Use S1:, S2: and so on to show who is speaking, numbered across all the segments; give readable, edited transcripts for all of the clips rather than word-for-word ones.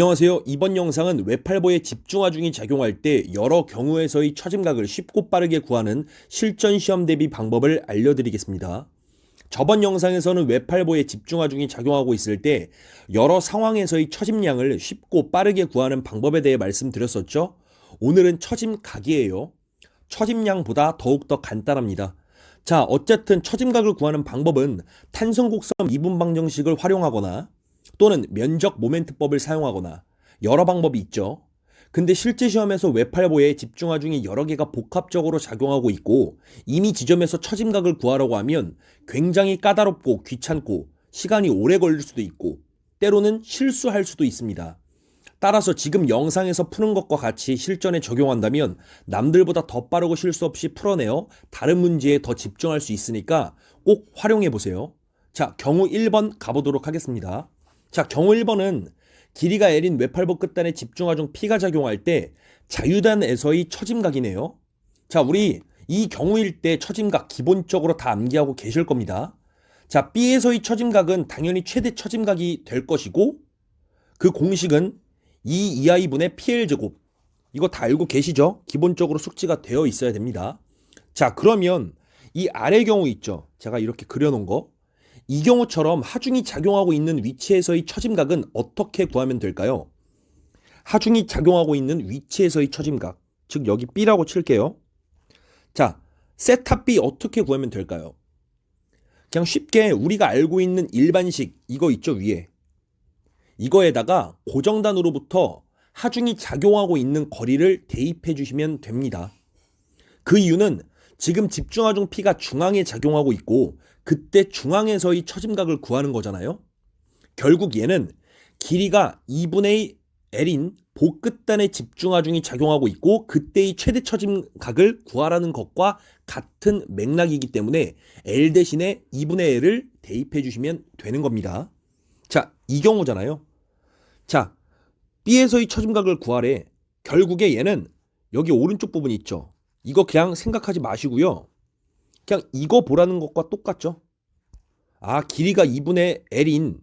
S1: 안녕하세요. 이번 영상은 외팔보의 집중하중이 작용할 때 여러 경우에서의 처짐각을 쉽고 빠르게 구하는 실전 시험 대비 방법을 알려드리겠습니다. 저번 영상에서는 외팔보의 집중하중이 작용하고 있을 때 여러 상황에서의 처짐량을 쉽고 빠르게 구하는 방법에 대해 말씀드렸었죠. 오늘은 처짐각이에요. 처짐량보다 더욱더 간단합니다. 자, 어쨌든 처짐각을 구하는 방법은 탄성곡선 미분방정식을 활용하거나 또는 면적 모멘트법을 사용하거나 여러 방법이 있죠. 근데 실제 시험에서 외팔보에 집중하중이 여러 개가 복합적으로 작용하고 있고 이미 지점에서 처짐각을 구하라고 하면 굉장히 까다롭고 귀찮고 시간이 오래 걸릴 수도 있고 때로는 실수할 수도 있습니다. 따라서 지금 영상에서 푸는 것과 같이 실전에 적용한다면 남들보다 더 빠르고 실수 없이 풀어내어 다른 문제에 더 집중할 수 있으니까 꼭 활용해 보세요. 자, 경우 1번 가보도록 하겠습니다. 자, 경우 1번은 길이가 L인 외팔보 끝단에 집중하중 P가 작용할 때 자유단에서의 처짐각이네요. 자, 우리 이 경우일 때 처짐각 기본적으로 다 암기하고 계실 겁니다. 자, B에서의 처짐각은 당연히 최대 처짐각이 될 것이고 그 공식은 2이하이분의 PL제곱. 이거 다 알고 계시죠? 기본적으로 숙지가 되어 있어야 됩니다. 자, 그러면 이 아래 경우 있죠? 제가 이렇게 그려놓은 거. 이 경우처럼 하중이 작용하고 있는 위치에서의 처짐각은 어떻게 구하면 될까요? 하중이 작용하고 있는 위치에서의 처짐각, 즉 여기 B라고 칠게요. 자, 세타 B 어떻게 구하면 될까요? 그냥 쉽게 우리가 알고 있는 일반식 이거 있죠, 위에. 이거에다가 고정단으로부터 하중이 작용하고 있는 거리를 대입해 주시면 됩니다. 그 이유는 지금 집중하중 P가 중앙에 작용하고 있고 그때 중앙에서의 처짐각을 구하는 거잖아요. 결국 얘는 길이가 2분의 L인 복끝단에 집중하중이 작용하고 있고 그때의 최대 처짐각을 구하라는 것과 같은 맥락이기 때문에 L 대신에 2분의 L을 대입해 주시면 되는 겁니다. 자, 이 경우잖아요. 자, B에서의 처짐각을 구하래. 결국에 얘는 여기 오른쪽 부분 있죠. 이거 그냥 생각하지 마시고요. 그냥 이거 보라는 것과 똑같죠. 아, 길이가 2분의 L인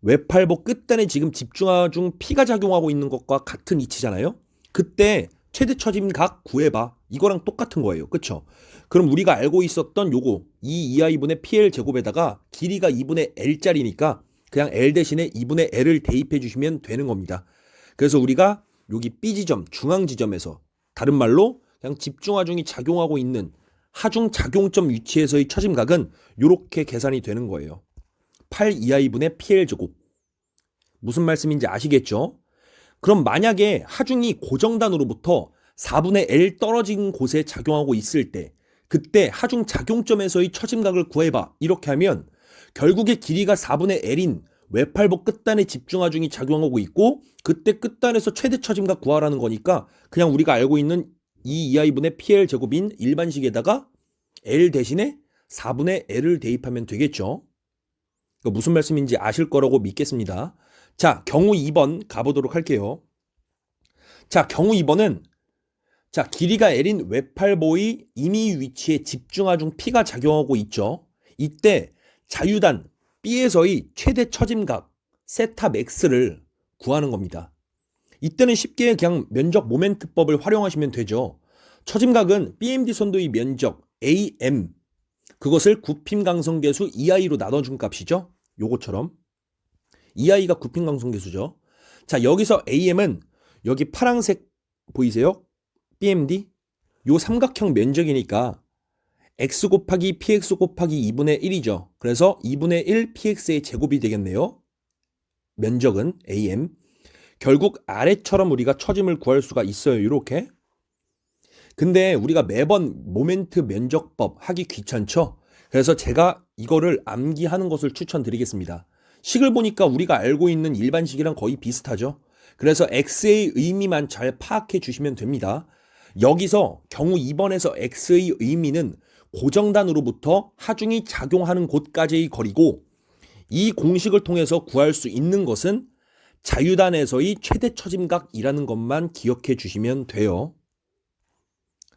S1: 외팔보 끝단에 지금 집중하중 P가 작용하고 있는 것과 같은 위치잖아요. 그때 최대 처짐각 구해봐. 이거랑 똑같은 거예요. 그쵸? 그럼 우리가 알고 있었던 요거 2이하이분의 PL 제곱에다가 길이가 2분의 L짜리니까 그냥 L 대신에 2분의 L을 대입해 주시면 되는 겁니다. 그래서 우리가 여기 B 지점, 중앙 지점에서 다른 말로 그냥 집중하중이 작용하고 있는 하중 작용점 위치에서의 처짐각은 이렇게 계산이 되는 거예요. 8이하이분의 PL제곱. 무슨 말씀인지 아시겠죠? 그럼 만약에 하중이 고정단으로부터 4분의 L 떨어진 곳에 작용하고 있을 때 그때 하중 작용점에서의 처짐각을 구해봐. 이렇게 하면 결국에 길이가 4분의 L인 외팔보 끝단에 집중하중이 작용하고 있고 그때 끝단에서 최대 처짐각 구하라는 거니까 그냥 우리가 알고 있는 2이하이분의 PL 제곱인 일반식에다가 L 대신에 4분의 L을 대입하면 되겠죠. 무슨 말씀인지 아실 거라고 믿겠습니다. 자, 경우 2번 가보도록 할게요. 자, 경우 2번은 자, 길이가 L인 외팔보의 임의 위치에 집중하중 P가 작용하고 있죠. 이때 자유단 B에서의 최대 처짐각 세타 맥스를 구하는 겁니다. 이때는 쉽게 그냥 면적 모멘트법을 활용하시면 되죠. 처짐각은 BMD 선도의 면적 AM 그것을 굽힘 강성계수 2i로 나눠준 값이죠. 요거처럼 2i가 굽힘 강성계수죠. 자, 여기서 AM은 여기 파란색 보이세요? BMD 요 삼각형 면적이니까 x 곱하기 px 곱하기 2분의 1이죠. 그래서 2분의 1 px의 제곱이 되겠네요. 면적은 AM. 결국 아래처럼 우리가 처짐을 구할 수가 있어요. 이렇게. 근데 우리가 매번 모멘트 면적법 하기 귀찮죠? 그래서 제가 이거를 암기하는 것을 추천드리겠습니다. 식을 보니까 우리가 알고 있는 일반식이랑 거의 비슷하죠? 그래서 x의 의미만 잘 파악해 주시면 됩니다. 여기서 경우 2번에서 x의 의미는 고정단으로부터 하중이 작용하는 곳까지의 거리고 이 공식을 통해서 구할 수 있는 것은 자유단에서의 최대 처짐각이라는 것만 기억해 주시면 돼요.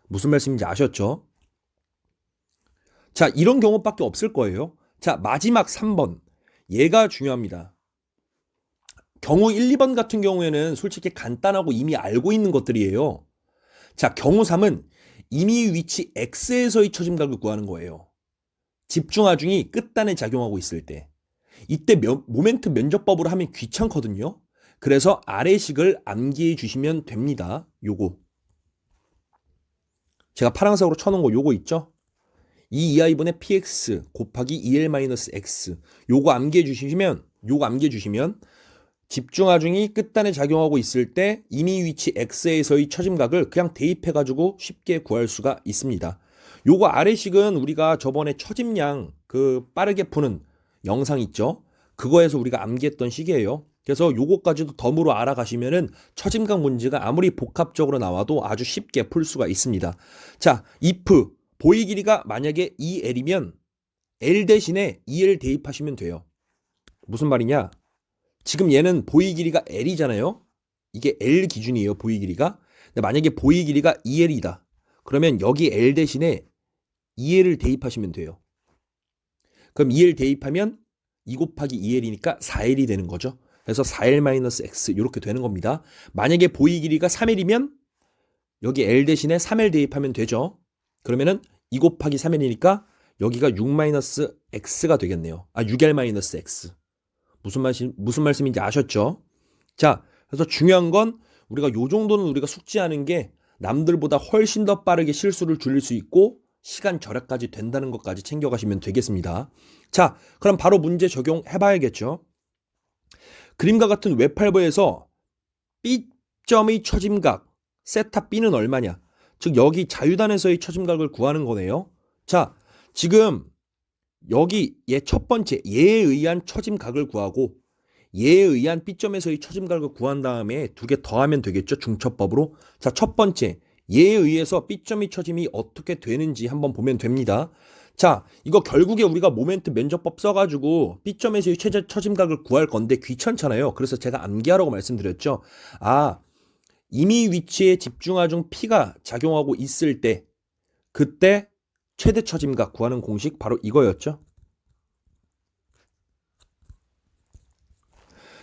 S1: 무슨 말씀인지 아셨죠? 자, 이런 경우밖에 없을 거예요. 자, 마지막 3번. 얘가 중요합니다. 경우 1, 2번 같은 경우에는 솔직히 간단하고 이미 알고 있는 것들이에요. 자, 경우 3은 이미 위치 X에서의 처짐각을 구하는 거예요. 집중하중이 끝단에 작용하고 있을 때. 이때 모멘트 면접법으로 하면 귀찮거든요. 그래서 아래식을 암기해 주시면 됩니다. 요거. 제가 파란색으로 쳐놓은 거 요거 있죠? 2이하이분의 px 곱하기 2l-x 요거 암기해 주시면 집중하중이 끝단에 작용하고 있을 때 이미 위치 x에서의 처짐각을 그냥 대입해가지고 쉽게 구할 수가 있습니다. 요거 아래식은 우리가 저번에 처짐량 그 빠르게 푸는 영상 있죠? 그거에서 우리가 암기했던 식이에요. 그래서 요거까지도 덤으로 알아가시면은 처짐각 문제가 아무리 복합적으로 나와도 아주 쉽게 풀 수가 있습니다. 자, if 보이 길이가 만약에 2L이면 L 대신에 2L 대입하시면 돼요. 무슨 말이냐? 지금 얘는 보이 길이가 L이잖아요. 이게 L 기준이에요, 보이 길이가. 근데 만약에 보이 길이가 2L이다. 그러면 여기 L 대신에 2L을 대입하시면 돼요. 그럼 2L 대입하면 2 곱하기 2L이니까 4L이 되는 거죠. 그래서 4L-X 이렇게 되는 겁니다. 만약에 보이 길이가 3L이면 여기 L 대신에 3L 대입하면 되죠. 그러면은 2 곱하기 3L이니까 여기가 6-X가 되겠네요. 6L-X. 무슨 말씀인지 아셨죠? 자, 그래서 중요한 건 우리가 요 정도는 우리가 숙지하는 게 남들보다 훨씬 더 빠르게 실수를 줄일 수 있고 시간 절약까지 된다는 것까지 챙겨가시면 되겠습니다. 자, 그럼 바로 문제 적용해봐야겠죠. 그림과 같은 웹8보에서 B점의 처짐각 세타 B는 얼마냐? 즉 여기 자유단에서의 처짐각을 구하는 거네요. 자, 지금 여기 얘 첫 번째 얘에 의한 처짐각을 구하고 얘에 의한 B점에서의 처짐각을 구한 다음에 두 개 더하면 되겠죠. 중첩법으로. 자, 첫 번째 얘에 의해서 B점의 처짐이 어떻게 되는지 한번 보면 됩니다. 자, 이거 결국에 우리가 모멘트 면접법 써가지고 B점에서의 최저 처짐각을 구할 건데 귀찮잖아요. 그래서 제가 암기하라고 말씀드렸죠. 이미 위치에 집중하중 P가 작용하고 있을 때 그때 최대 처짐각 구하는 공식 바로 이거였죠.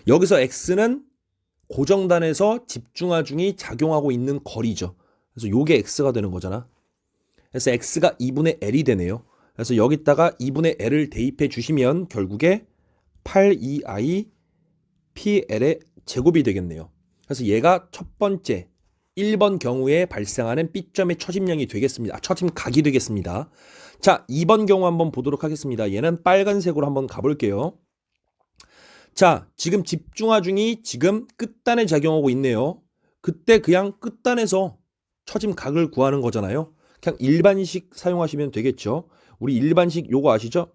S1: 여기서 X는 고정단에서 집중하중이 작용하고 있는 거리죠. 그래서 요게 X가 되는 거잖아. 그래서 X가 2분의 L이 되네요. 그래서 여기다가 2분의 L을 대입해 주시면 결국에 8EI PL의 제곱이 되겠네요. 그래서 얘가 첫 번째 1번 경우에 발생하는 B점의 처짐량이 되겠습니다. 처짐각이 되겠습니다. 자, 2번 경우 한번 보도록 하겠습니다. 얘는 빨간색으로 한번 가볼게요. 자, 지금 집중하중이 지금 끝단에 작용하고 있네요. 그때 그냥 끝단에서 처짐각을 구하는 거잖아요. 그냥 일반식 사용하시면 되겠죠. 우리 일반식 요거 아시죠?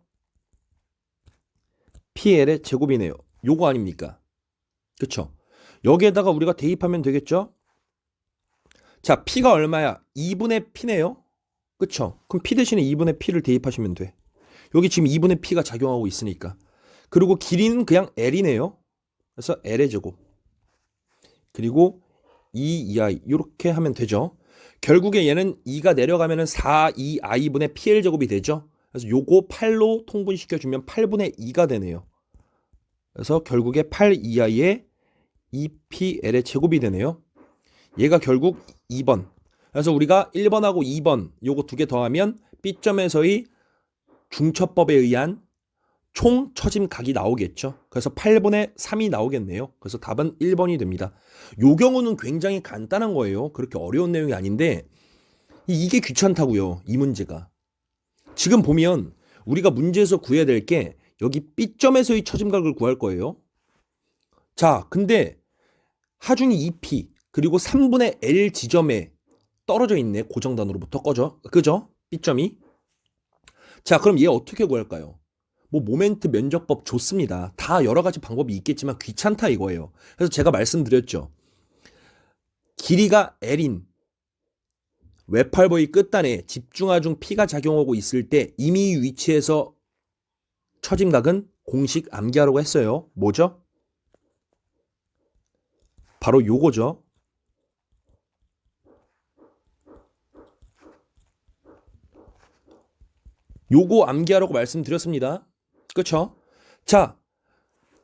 S1: PL의 제곱이네요. 요거 아닙니까? 그쵸? 여기에다가 우리가 대입하면 되겠죠? 자, P가 얼마야? 2분의 P네요. 그쵸? 그럼 P 대신에 2분의 P를 대입하시면 돼. 여기 지금 2분의 P가 작용하고 있으니까. 그리고 길이는 그냥 L이네요. 그래서 L의 제곱. 그리고 2EI 이렇게 하면 되죠. 결국에 얘는 2가 내려가면은 4EI분의 PL 제곱이 되죠. 그래서 요거 8로 통분시켜주면 8분의 2가 되네요. 그래서 결국에 8EI의 2PL의 제곱이 되네요. 얘가 결국 2번. 그래서 우리가 1번하고 2번 요거 두 개 더하면 B점에서의 중첩법에 의한 총 처짐각이 나오겠죠. 그래서 8분의 3이 나오겠네요. 그래서 답은 1번이 됩니다. 요 경우는 굉장히 간단한 거예요. 그렇게 어려운 내용이 아닌데 이게 귀찮다고요. 이 문제가. 지금 보면 우리가 문제에서 구해야 될 게 여기 B점에서의 처짐각을 구할 거예요. 자, 근데 하중이 2P 그리고 3분의 L 지점에 떨어져 있네. 고정단으로부터 그죠? B점이. 자, 그럼 얘 어떻게 구할까요? 모멘트 면적법 좋습니다. 다 여러 가지 방법이 있겠지만 귀찮다 이거예요. 그래서 제가 말씀드렸죠. 길이가 L인 웹8보의 끝단에 집중하중 P가 작용하고 있을 때 이미 위치에서 처짐각은 공식 암기하라고 했어요. 뭐죠? 바로 요거죠. 요거 암기하라고 말씀드렸습니다. 그쵸? 자,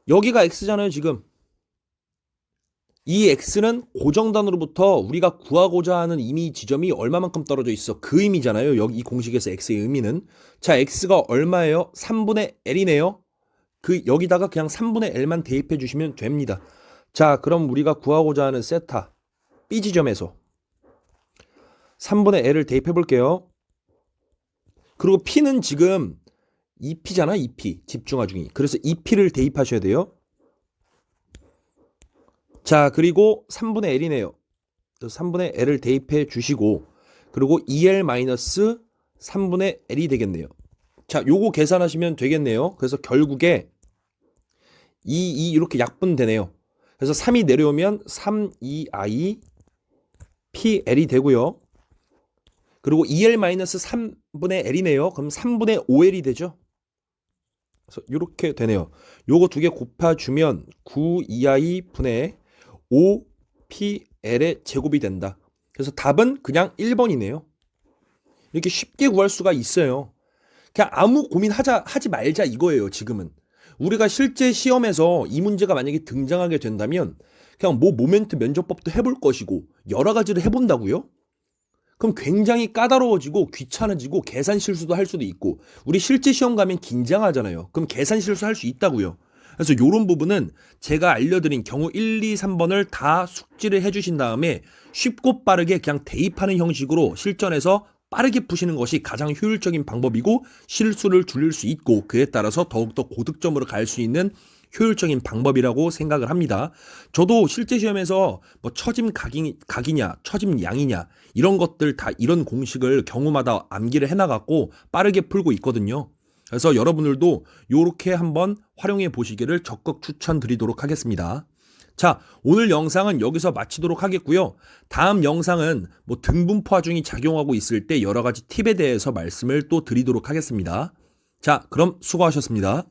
S1: 여기가 X잖아요, 지금. 이 x는 고정단으로부터 우리가 구하고자 하는 임의 지점이 얼마만큼 떨어져 있어. 그 의미잖아요. 여기 이 공식에서 x의 의미는. 자, x가 얼마예요? 3분의 l이네요. 여기다가 그냥 3분의 l만 대입해 주시면 됩니다. 자, 그럼 우리가 구하고자 하는 세타 B 지점에서 3분의 l을 대입해 볼게요. 그리고 p는 지금 2p잖아. 2p 집중하중이. 그래서 2p를 대입하셔야 돼요. 자, 그리고 3분의 l이네요. 3분의 l을 대입해 주시고, 그리고 2l-3분의 l이 되겠네요. 자, 요거 계산하시면 되겠네요. 그래서 결국에 2 이렇게 약분되네요. 그래서 3이 내려오면 3, 2i pl이 되고요. 그리고 2l-3분의 l이네요. 그럼 3분의 5l이 되죠. 그래서 이렇게 되네요. 요거 두 개 곱해주면 9, 2i 분의 5pl의 제곱이 된다. 그래서 답은 그냥 1번이네요. 이렇게 쉽게 구할 수가 있어요. 그냥 아무 하지 말자 이거예요. 지금은 우리가 실제 시험에서 이 문제가 만약에 등장하게 된다면 그냥 모멘트 면접법도 해볼 것이고 여러 가지를 해본다고요? 그럼 굉장히 까다로워지고 귀찮아지고 계산 실수도 할 수도 있고, 우리 실제 시험 가면 긴장하잖아요. 그럼 계산 실수 할 수 있다고요. 그래서 이런 부분은 제가 알려드린 경우 1, 2, 3번을 다 숙지를 해주신 다음에 쉽고 빠르게 그냥 대입하는 형식으로 실전에서 빠르게 푸시는 것이 가장 효율적인 방법이고 실수를 줄일 수 있고 그에 따라서 더욱더 고득점으로 갈 수 있는 효율적인 방법이라고 생각을 합니다. 저도 실제 시험에서 처짐 각이냐 처짐 양이냐 이런 것들 다 이런 공식을 경우마다 암기를 해나갔고 빠르게 풀고 있거든요. 그래서 여러분들도 이렇게 한번 활용해 보시기를 적극 추천드리도록 하겠습니다. 자, 오늘 영상은 여기서 마치도록 하겠고요. 다음 영상은 등분포화중이 작용하고 있을 때 여러 가지 팁에 대해서 말씀을 또 드리도록 하겠습니다. 자, 그럼 수고하셨습니다.